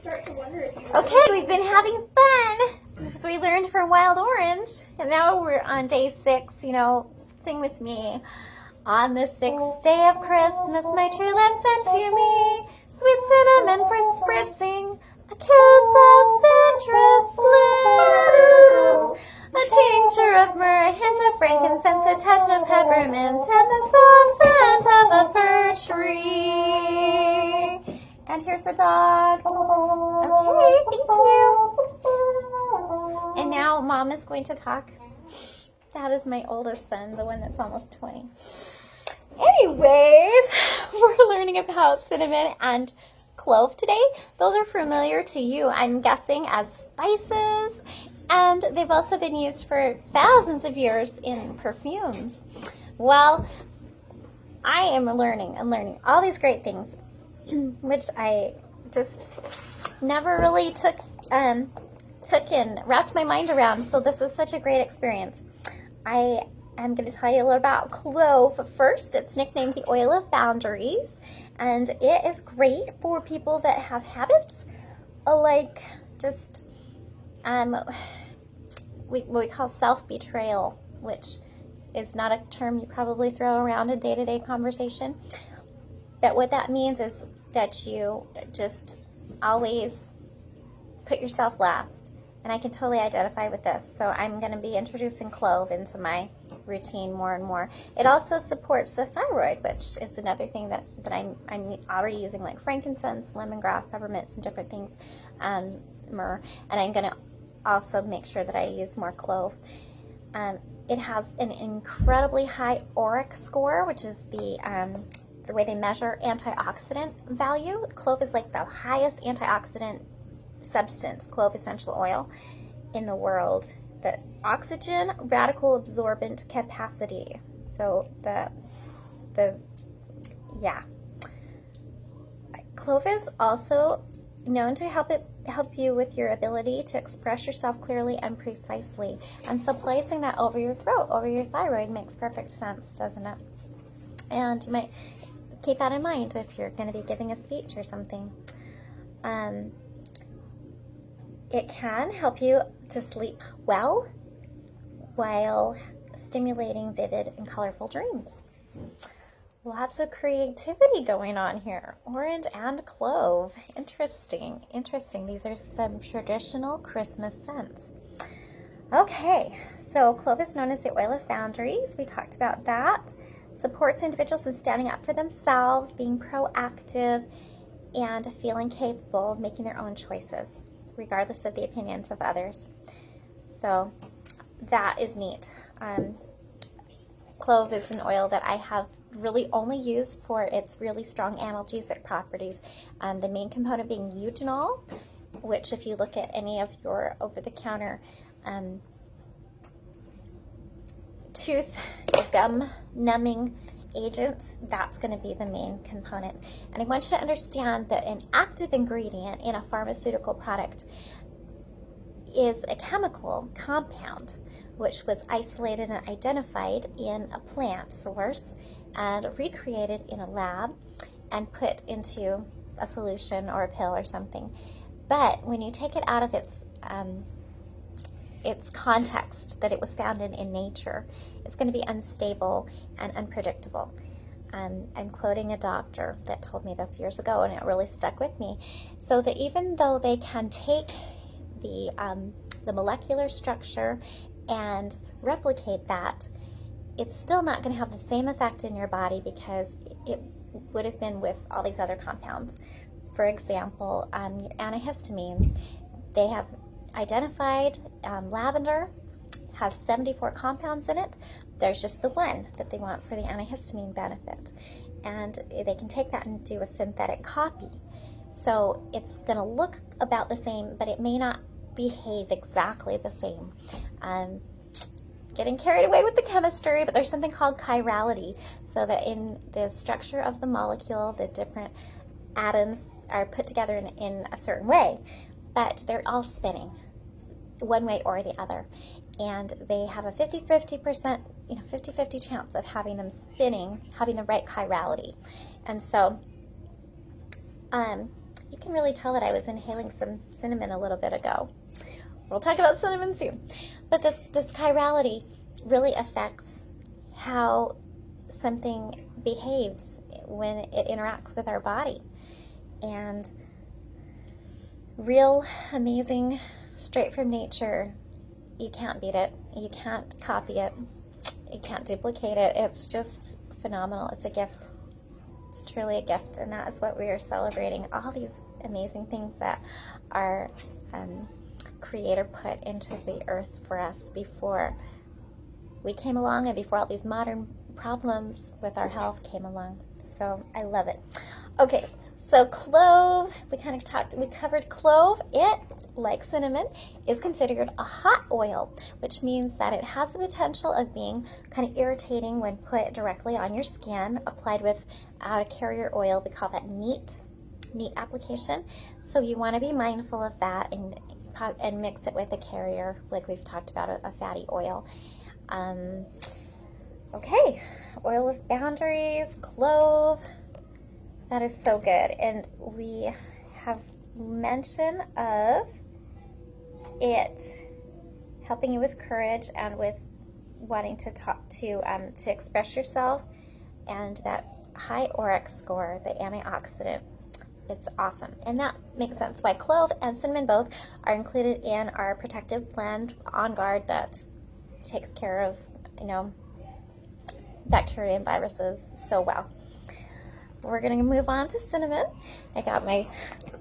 Okay, we've been having fun. So we learned for Wild Orange, and now we're on day 6. You know, sing with me. On the 6th day of Christmas, my true love sent to me sweet cinnamon for spritzing, a kiss of citrus bliss, a tincture of myrrh, a hint of frankincense, a touch of peppermint, and the soft scent of a fir tree. And here's the dog. Okay, thank you. And now Mom is going to talk. That is my oldest son, the one that's almost 20. Anyways, we're learning about cinnamon and clove today. Those are familiar to you, I'm guessing, as spices. And they've also been used for thousands of years in perfumes. Well, I am learning all these great things, which I just never really took and wrapped my mind around. So this is such a great experience. I am going to tell you a little about clove first. It's nicknamed the oil of boundaries, and it is great for people that have habits like just what we call self-betrayal, which is not a term you probably throw around in day-to-day conversation. But what that means is that you just always put yourself last. And I can totally identify with this. So I'm going to be introducing clove into my routine more and more. It also supports the thyroid, which is another thing that I'm already using, like frankincense, lemongrass, peppermint, some different things, myrrh. And I'm going to also make sure that I use more clove. It has an incredibly high ORAC score, which is the way they measure antioxidant value. Clove is like the highest antioxidant substance, clove essential oil, in the world. The oxygen radical absorbent capacity. So clove is also known to help you with your ability to express yourself clearly and precisely. And so placing that over your throat, over your thyroid, makes perfect sense, doesn't it? And you might keep that in mind if you're going to be giving a speech or something. It can help you to sleep well while stimulating vivid and colorful dreams. Lots of creativity going on here. Orange and clove. Interesting. These are some traditional Christmas scents. Okay, so clove is known as the oil of boundaries. We talked about that. Supports individuals in standing up for themselves, being proactive, and feeling capable of making their own choices, regardless of the opinions of others. So that is neat. Clove is an oil that I have really only used for its really strong analgesic properties. The main component being eugenol, which if you look at any of your over-the-counter tooth gum numbing agents, that's going to be the main component. And I want you to understand that an active ingredient in a pharmaceutical product is a chemical compound which was isolated and identified in a plant source and recreated in a lab and put into a solution or a pill or something. But when you take it out of its context that it was found in nature, it's going to be unstable and unpredictable. I'm quoting a doctor that told me this years ago, and it really stuck with me. So that even though they can take the molecular structure and replicate that, it's still not going to have the same effect in your body because it would have been with all these other compounds. For example, your antihistamines, they have identified lavender has 74 compounds in it. There's just the one that they want for the antihistamine benefit. And they can take that and do a synthetic copy. So it's going to look about the same, but it may not behave exactly the same. Getting carried away with the chemistry, but there's something called chirality. So that in the structure of the molecule, the different atoms are put together in a certain way, but they're all spinning one way or the other. And they have a 50-50% chance of having them spinning, having the right chirality. And so you can really tell that I was inhaling some cinnamon a little bit ago. We'll talk about cinnamon soon. But this chirality really affects how something behaves when it interacts with our body. And real amazing, straight from nature, you can't beat it. You can't copy it. You can't duplicate it. It's just phenomenal. It's a gift. It's truly a gift, and that is what we are celebrating. All these amazing things that our Creator put into the earth for us before we came along and before all these modern problems with our health came along. So I love it. Okay, so clove, we covered clove. It, like cinnamon, is considered a hot oil, which means that it has the potential of being kind of irritating when put directly on your skin, applied without a carrier oil. We call that neat application. So you want to be mindful of that and mix it with a carrier, like we've talked about, a fatty oil. Okay, oil with boundaries, clove. That is so good. And we have mention of it helping you with courage and with wanting to to express yourself, and that high auric score, the antioxidant. It's awesome, and that makes sense why clove and cinnamon both are included in our protective blend On Guard that takes care of, bacteria and viruses so well. We're going to move on to cinnamon. I got my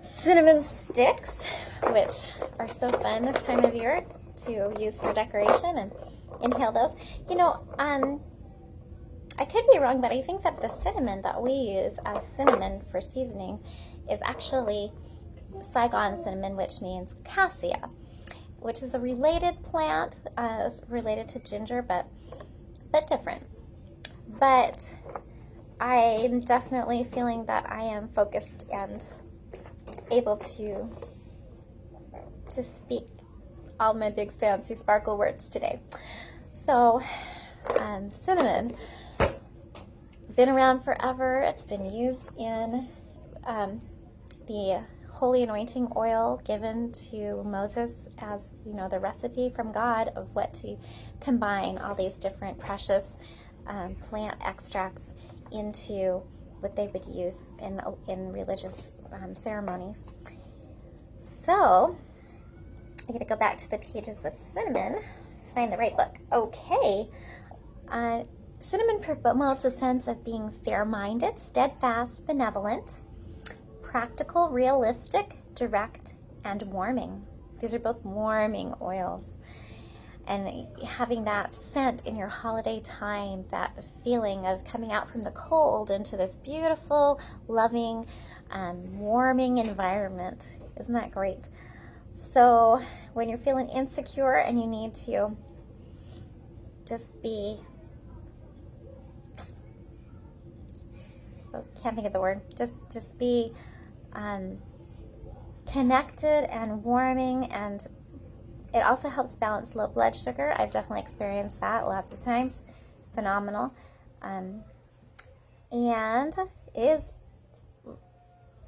cinnamon sticks, which are so fun this time of year to use for decoration and inhale those. I could be wrong, but I think that the cinnamon that we use as cinnamon for seasoning is actually Saigon cinnamon, which means cassia, which is a related plant, related to ginger, but different. But I'm definitely feeling that I am focused and able to speak all my big fancy sparkle words today. So, cinnamon, been around forever. It's been used in the holy anointing oil given to Moses as, the recipe from God of what to combine all these different precious plant extracts into what they would use in religious ceremonies. So I got to go back to the pages with cinnamon, find the right book. Okay, cinnamon promotes a sense of being fair-minded, steadfast, benevolent, practical, realistic, direct, and warming. These are both warming oils. And having that scent in your holiday time, that feeling of coming out from the cold into this beautiful, loving, warming environment. Isn't that great? So when you're feeling insecure and you need to just be, can't think of the word, just be connected and warming, and it also helps balance low blood sugar. I've definitely experienced that lots of times. Phenomenal. And is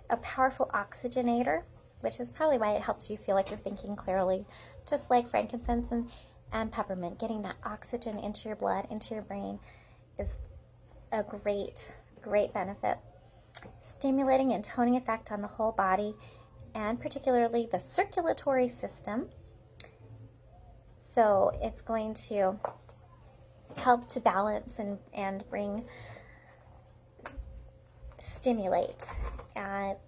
a powerful oxygenator, which is probably why it helps you feel like you're thinking clearly, just like frankincense and peppermint. Getting that oxygen into your blood, into your brain, is a great benefit. Stimulating and toning effect on the whole body, and particularly the circulatory system. So it's going to help to balance and stimulate.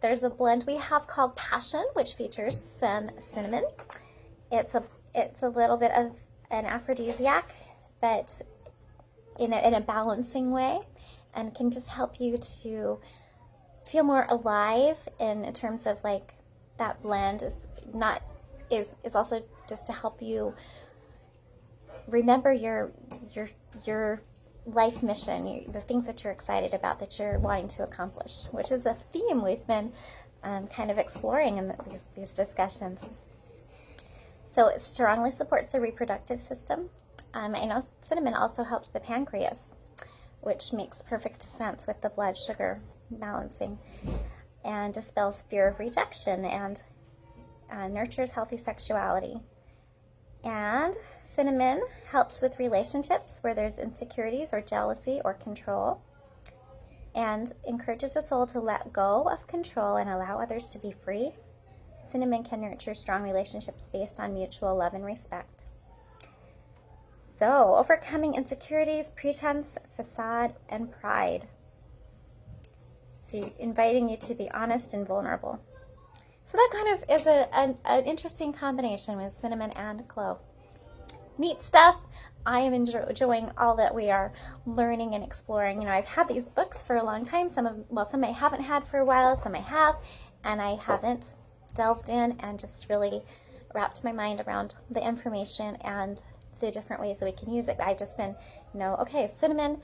There's a blend we have called Passion, which features some cinnamon. It's a little bit of an aphrodisiac, but in a balancing way, and can just help you to feel more alive. In terms of like that blend is also just to help you remember your life mission, the things that you're excited about, that you're wanting to accomplish, which is a theme we've been kind of exploring in these discussions. So it strongly supports the reproductive system. I know cinnamon also helps the pancreas, which makes perfect sense with the blood sugar balancing. and dispels fear of rejection and nurtures healthy sexuality. And cinnamon helps with relationships where there's insecurities or jealousy or control, and encourages the soul to let go of control and allow others to be free. Cinnamon can nurture strong relationships based on mutual love and respect. So, overcoming insecurities, pretense, facade, and pride. So, inviting you to be honest and vulnerable. So that kind of is an interesting combination with cinnamon and clove. Neat stuff. I am enjoying all that we are learning and exploring. You know, I've had these books for a long time. Some I haven't had for a while, some I have, and I haven't delved in and just really wrapped my mind around the information and the different ways that we can use it. I've just been, okay, cinnamon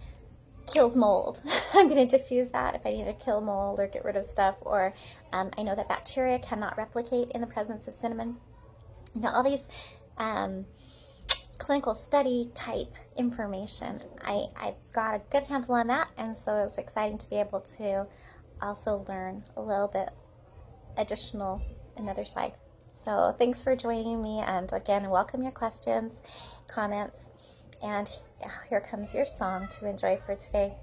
kills mold. I'm going to diffuse that if I need to kill mold or get rid of stuff, or I know that bacteria cannot replicate in the presence of cinnamon. All these clinical study type information. I've got a good handle on that, and so it's exciting to be able to also learn a little bit additional, another side. So thanks for joining me, and again, welcome your questions, comments, and here comes your song to enjoy for today.